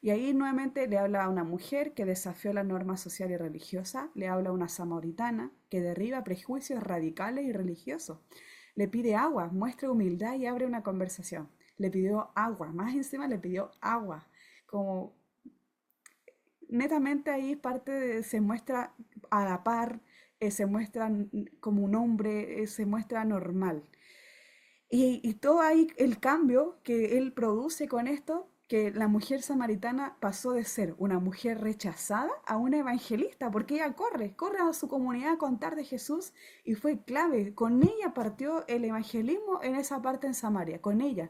Y ahí nuevamente le habla a una mujer que desafió la norma social y religiosa, le habla a una samaritana que derriba prejuicios radicales y religiosos, le pide agua, muestra humildad y abre una conversación. Le pidió agua, más encima le pidió agua, como netamente ahí se muestra a la par, se muestra como un hombre, se muestra normal. Y todo ahí, el cambio que él produce con esto, que la mujer samaritana pasó de ser una mujer rechazada a una evangelista, porque ella corre a su comunidad a contar de Jesús y fue clave. Con ella partió el evangelismo en esa parte en Samaria, con ella.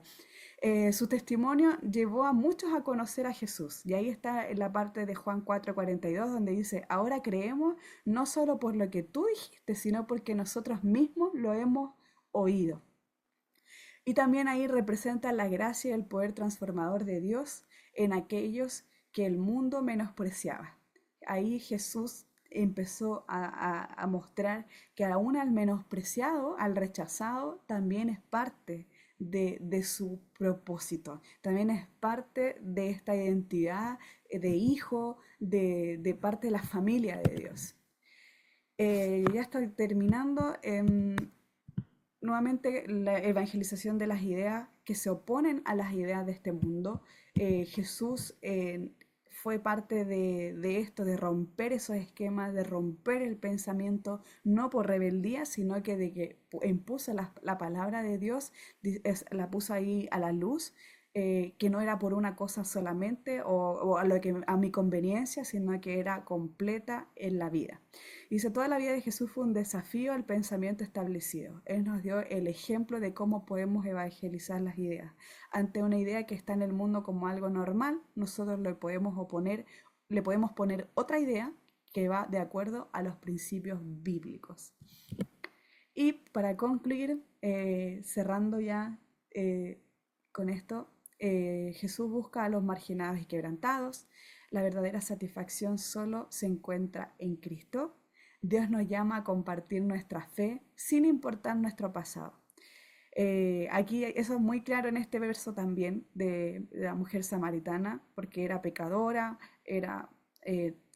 Su testimonio llevó a muchos a conocer a Jesús. Y ahí está en la parte de Juan 4:42, donde dice, ahora creemos no solo por lo que tú dijiste, sino porque nosotros mismos lo hemos oído. Y también ahí representa la gracia y el poder transformador de Dios en aquellos que el mundo menospreciaba. Ahí Jesús empezó a mostrar que aún al menospreciado, al rechazado, también es parte de su propósito, también es parte de esta identidad de hijo, de parte de la familia de Dios. Ya estoy terminando. Nuevamente la evangelización de las ideas que se oponen a las ideas de este mundo. Jesús fue parte de esto, de romper esos esquemas, de romper el pensamiento, no por rebeldía, sino que de que impuso la palabra de Dios, la puso ahí a la luz, que no era por una cosa solamente o a mi conveniencia, sino que era completa en la vida. Dice, toda la vida de Jesús fue un desafío al pensamiento establecido. Él nos dio el ejemplo de cómo podemos evangelizar las ideas. Ante una idea que está en el mundo como algo normal, nosotros le podemos poner otra idea que va de acuerdo a los principios bíblicos. Y para concluir, cerrando ya con esto, Jesús busca a los marginados y quebrantados. La verdadera satisfacción solo se encuentra en Cristo. Dios nos llama a compartir nuestra fe sin importar nuestro pasado. Aquí eso es muy claro en este verso también de la mujer samaritana, porque era pecadora,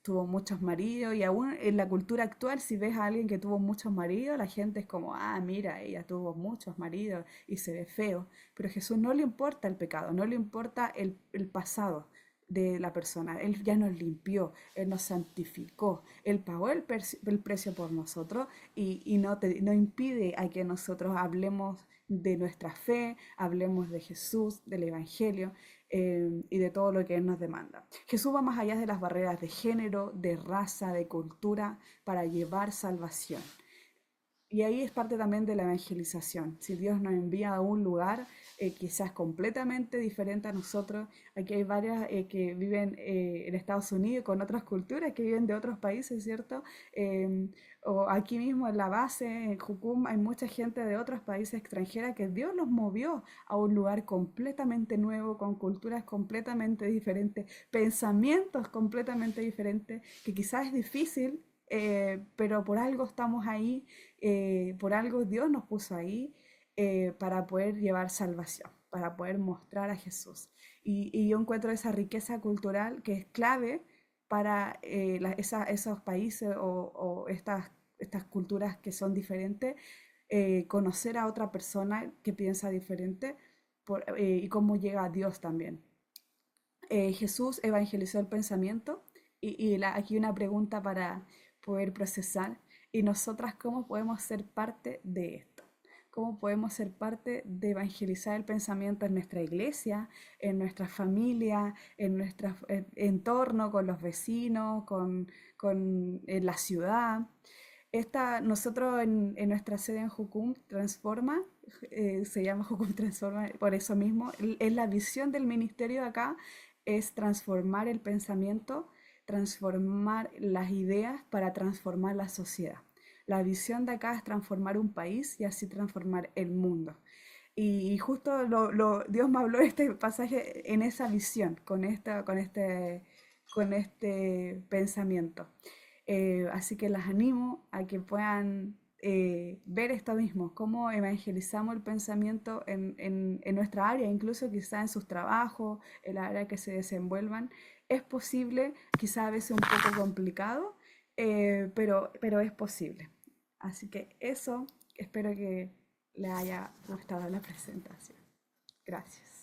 tuvo muchos maridos y aún en la cultura actual si ves a alguien que tuvo muchos maridos, la gente es como, ah, mira, ella tuvo muchos maridos y se ve feo. Pero a Jesús no le importa el pecado, no le importa el pasado de la persona. Él ya nos limpió, Él nos santificó, Él pagó el precio por nosotros y no impide a que nosotros hablemos de nuestra fe, hablemos de Jesús, del Evangelio y de todo lo que Él nos demanda. Jesús va más allá de las barreras de género, de raza, de cultura, para llevar salvación. Y ahí es parte también de la evangelización. Si Dios nos envía a un lugar quizás completamente diferente a nosotros, aquí hay varias que viven en Estados Unidos con otras culturas, que viven de otros países, ¿cierto? O aquí mismo en la base, en Jucum, hay mucha gente de otros países extranjeras que Dios los movió a un lugar completamente nuevo, con culturas completamente diferentes, pensamientos completamente diferentes, que quizás es difícil, pero por algo estamos ahí, por algo Dios nos puso ahí para poder llevar salvación, para poder mostrar a Jesús. Y yo encuentro esa riqueza cultural que es clave para esos países o estas culturas que son diferentes, conocer a otra persona que piensa diferente y cómo llega a Dios también. Jesús evangelizó el pensamiento aquí una pregunta para poder procesar. ¿Y nosotras cómo podemos ser parte de esto? ¿Cómo podemos ser parte de evangelizar el pensamiento en nuestra iglesia, en nuestra familia, en nuestro entorno, con los vecinos, en la ciudad? Nosotros en nuestra sede en Jucum Transforma, se llama Jucum Transforma por eso mismo, es la visión del ministerio de acá, es transformar el pensamiento, transformar las ideas para transformar la sociedad. La visión de acá es transformar un país y así transformar el mundo. Y justo Dios me habló de este pasaje en esa visión, con este pensamiento. Así que las animo a que puedan ver esto mismo, cómo evangelizamos el pensamiento en nuestra área, incluso quizá en sus trabajos, en la área que se desenvuelvan. Es posible, quizá a veces un poco complicado, pero es posible. Así que eso, espero que les haya gustado la presentación. Gracias.